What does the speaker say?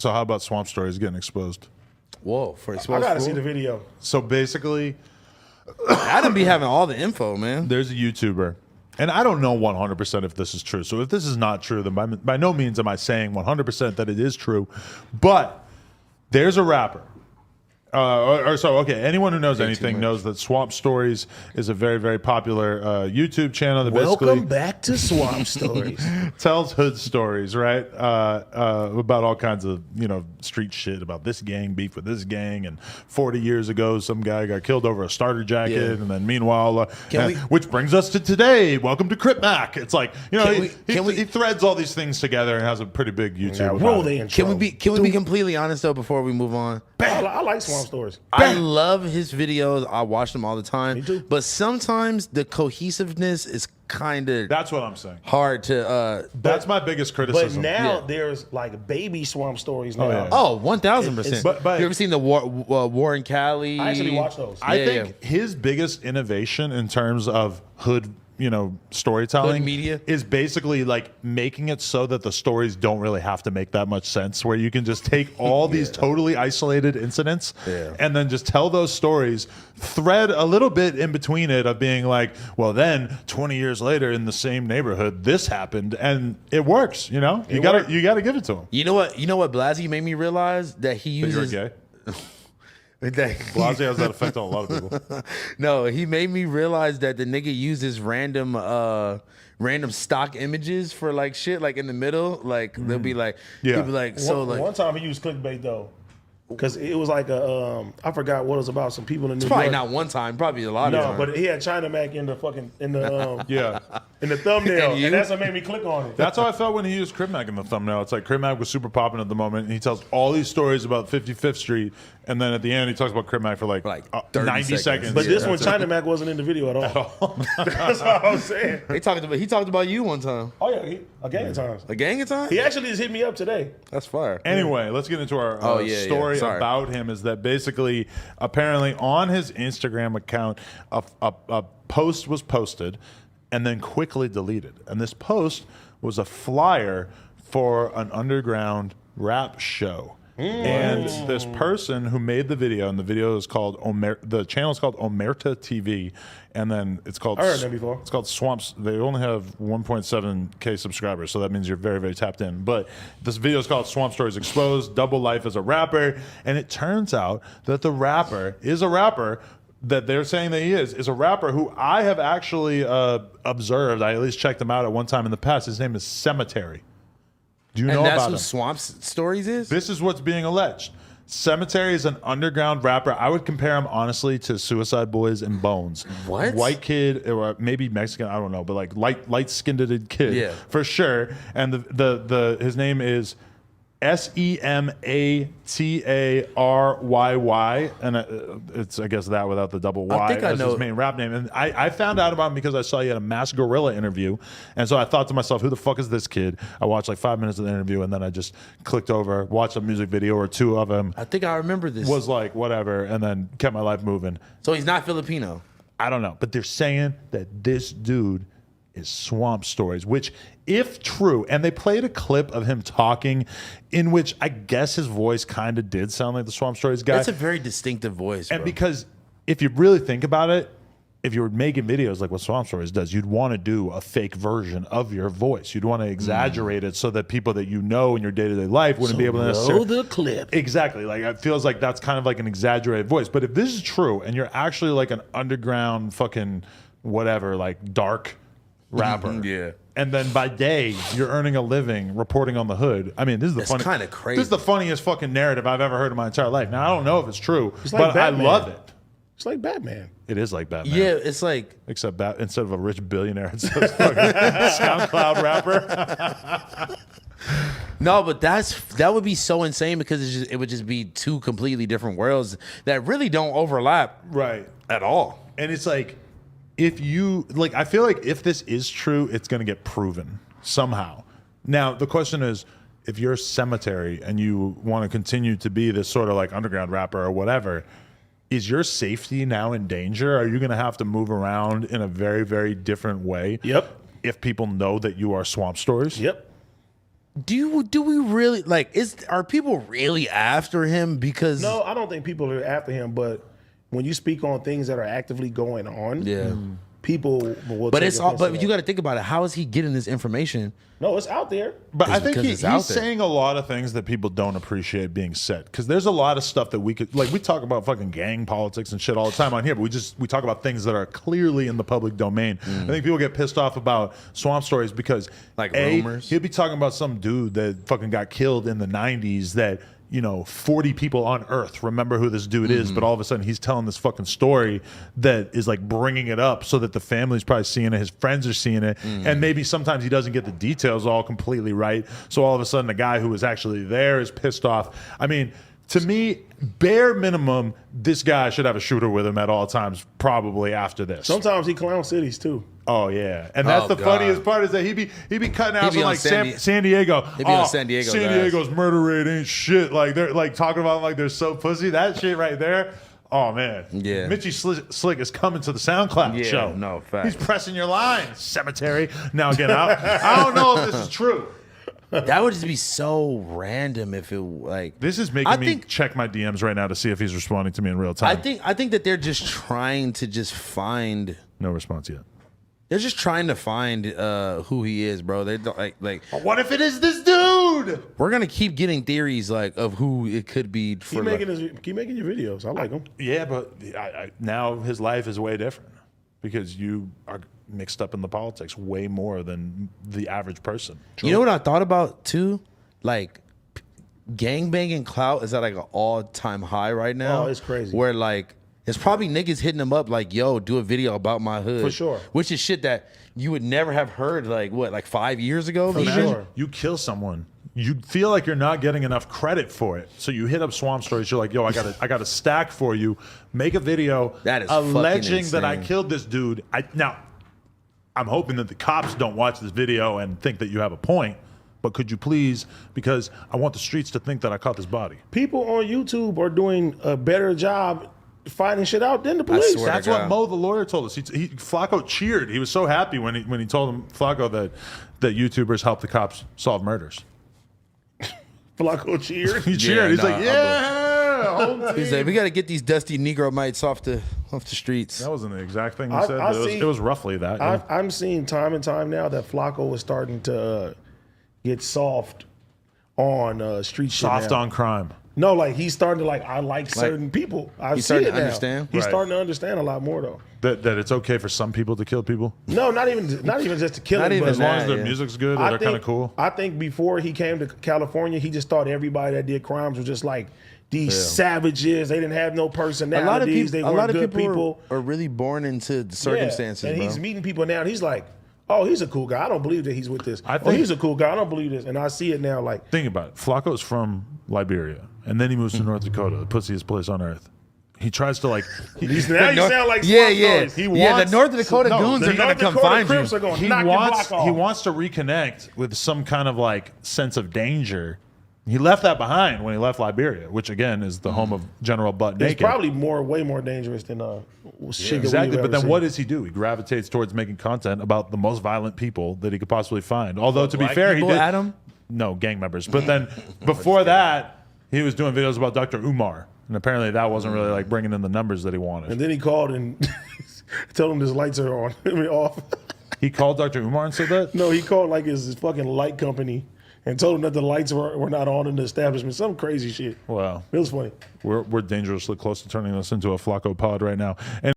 So how about Swamp Stories getting exposed? Whoa, for exposed. I gotta see the video. So basically, Adam be having all the info, man. there's a YouTuber, and I don't know 100% if this is true. So if this is not true, then by no means am I saying 100% that it is true. But there's a rapper. Anyone who knows anything knows that Swamp Stories is a very, very popular YouTube channel that Welcome back to Swamp Stories. tells hood stories, right? About all kinds of, street shit about this gang, beef with this gang. And 40 years ago, some guy got killed over a starter jacket. Yeah. And then meanwhile, which brings us to today. Welcome to Crip Mac. It's like, he threads all these things together and has a pretty big YouTube. Roll the intro. Can we be completely honest, though, before we move on? I like Swamp Stories. I love his videos. I watch them all the time. Me too. But sometimes the cohesiveness is kind of that's what I'm saying. Hard to. That's my biggest criticism. But now there's like baby Swamp Stories now. Oh, 1,000%. But you ever seen the Warren Cali? I actually watched those. I think his biggest innovation in terms of hood storytelling hood media is basically like making it so that the stories don't really have to make that much sense, where you can just take all these totally isolated incidents and then just tell those stories, thread a little bit in between it of being like, well, then 20 years later in the same neighborhood this happened, and it works. You gotta give it to him. You know what Blasey made me realize? That he uses You're gay. Blasey has that effect on a lot of people. No, he made me realize that the nigga uses random stock images for like shit, like in the middle. Like they'll be like, he'll be like, one time he used clickbait though. Because it was like I forgot what it was about. Some people in New York. Probably not one time, probably a lot of times. No, but he had China Mac in the in the thumbnail, and that's what made me click on it. That's how I felt when he used Crip Mac in the thumbnail. It's like Crip Mac was super popping at the moment, and he tells all these stories about 55th Street, and then at the end he talks about Crip Mac for like 90 seconds. But this one, China Mac wasn't in the video at all. That's what I was saying. He talked about you one time. Oh yeah, a gang of times. A gang of times? He actually just hit me up today. That's fire. Anyway, let's get into our story about him. Is that basically apparently on his Instagram account a post was posted and then quickly deleted, and this post was a flyer for an underground rap show. And this person who made the video, and the video is called the channel is called Omerta TV, and then it's called I heard that before. It's called Swamps. They only have 1.7K subscribers, so that means you're very, very tapped in. But this video is called Swamp Stories Exposed: Double Life as a Rapper, and it turns out that the rapper is a rapper that they're saying that he is a rapper who I have actually observed. I at least checked him out at one time in the past. His name is Cemetery. Do you know about him? And that's who Swamp Stories is? This is what's being alleged. Cemetery is an underground rapper. I would compare him, honestly, to Suicide Boys and Bones. What? White kid, or maybe Mexican, I don't know, but like light-skinned kid, for sure. And his name is Sematary, and it's, I guess, that without the double Y as his main rap name. And I found out about him because I saw he had a Masked Gorilla interview, and so I thought to myself, who the fuck is this kid? I watched like 5 minutes of the interview, and then I just clicked over, watched a music video or two of him. I think I remember this. Was like, whatever, and then kept my life moving. So he's not Filipino? I don't know, but they're saying that this dude is Swamp Stories, which, if true, and they played a clip of him talking in which I guess his voice kind of did sound like the Swamp Stories guy. That's a very distinctive voice, bro. And because if you really think about it, if you were making videos like what Swamp Stories does, you'd want to do a fake version of your voice. You'd want to exaggerate it so that people that you know in your day-to-day life wouldn't be able to necessarily... the clip. Exactly. Like, it feels like that's kind of like an exaggerated voice. But if this is true and you're actually like an underground fucking whatever, like dark rapper, and then by day you're earning a living reporting on the hood. I mean, this is the funny, kind of crazy. This is the funniest fucking narrative I've ever heard in my entire life. Now I don't know if it's true, like but Batman. I love it. It's like Batman. It is like Batman. Yeah, it's like, except instead of a rich billionaire, it says fucking SoundCloud rapper. No, but that would be so insane because it would just be two completely different worlds that really don't overlap, right, at all. And it's like, if you like, I feel like if this is true, it's going to get proven somehow. Now the question is, if you're Cemetery and you want to continue to be this sort of like underground rapper or whatever, is your safety now in danger? Are you going to have to move around in a very, very different way? Yep. If people know that you are Swamp Stories? Yep. Do we really like? Are people really after him? Because no, I don't think people are after him. But when you speak on things that are actively going on, people will. But it's all. But you got to think about it. How is he getting this information? No, it's out there. But I think he's saying a lot of things that people don't appreciate being said. Because there's a lot of stuff that we could, like, we talk about fucking gang politics and shit all the time on here, but we talk about things that are clearly in the public domain. I think people get pissed off about swamp stories because, like, rumors. He'll be talking about some dude that fucking got killed in the 90s that, 40 people on Earth remember who this dude is, but all of a sudden he's telling this fucking story that is like bringing it up so that the family's probably seeing it, his friends are seeing it, and maybe sometimes he doesn't get the details all completely right. So all of a sudden the guy who was actually there is pissed off. I mean, to me, bare minimum, this guy should have a shooter with him at all times, probably after this. Sometimes he clowns cities too. Oh yeah, and that's the funniest part is that he be cutting out some like San Diego. He'd be on San Diego. San Diego's murder rate ain't shit. Like they're like talking about like they're so pussy. That shit right there. Oh man, yeah. Mitchie Slick is coming to the SoundCloud show. No fact. He's pressing your lines, cemetery. Now again, I don't know if this is true. That would just be so random if it like. This is making me check my DMs right now to see if he's responding to me in real time. I think that they're just trying to just find. No response yet. They're just trying to find who he is, bro. They don't like. What if it is this dude? We're gonna keep getting theories like of who it could be. Keep making your videos. I like them. Yeah, but now his life is way different because you are mixed up in the politics way more than the average person. True. You know what I thought about too? Like gangbanging clout is at like an all-time high right now. Oh, it's crazy. Where like it's probably niggas hitting him up like, yo, do a video about my hood. For sure. Which is shit that you would never have heard like 5 years ago? For sure. You kill someone. You feel like you're not getting enough credit for it. So you hit up Swamp Stories. You're like, yo, I got a stack for you. Make a video that is alleging that I killed this dude. Now, I'm hoping that the cops don't watch this video and think that you have a point. But could you please, because I want the streets to think that I caught this body. People on YouTube are doing a better job finding shit out than the police. That's what Mo the lawyer told us. Flacco cheered. He was so happy when he told him, Flacco, that YouTubers help the cops solve murders. Flacco cheered. He cheered. He's like, yeah. He's like, we got to get these dusty Negro mites off the streets. That wasn't the exact thing he said. But it was roughly that. Yeah. I'm seeing time and time now that Flacco was starting to get soft on street shit. Soft on crime. No, like he's starting to I like certain people. He's starting to understand. He's starting to understand a lot more though. That it's okay for some people to kill people. No, not even just to kill them. But as long as their music's good or they're kind of cool. I think before he came to California, he just thought everybody that did crimes was just like these savages. They didn't have no personalities. They weren't good people. Are really born into the circumstances. And he's meeting people now, and he's like, oh, he's a cool guy. I don't believe that he's with this. He's a cool guy. I don't believe this. And I see it now. Like, think about it. Flacco's from Liberia, and then he moves to North Dakota, the pussiest place on earth. He tries to like. Now you sound like Stories. The North Dakota goons are going to come find you. He wants to reconnect with some kind of like sense of danger. He left that behind when he left Liberia, which again is the home of General Butt Naked. It's probably way more dangerous than shit. Exactly, but then what does he do? He gravitates towards making content about the most violent people that he could possibly find. Although to be fair, he did Adam? No gang members. But then before that, he was doing videos about Dr. Umar, and apparently that wasn't really like bringing in the numbers that he wanted. And then he called and told him his lights are on. Off. He called Dr. Umar and said that? No, he called like his fucking light company and told him that the lights were not on in the establishment. Some crazy shit. Wow. It was funny. We're dangerously close to turning this into a Flacco pod right now. And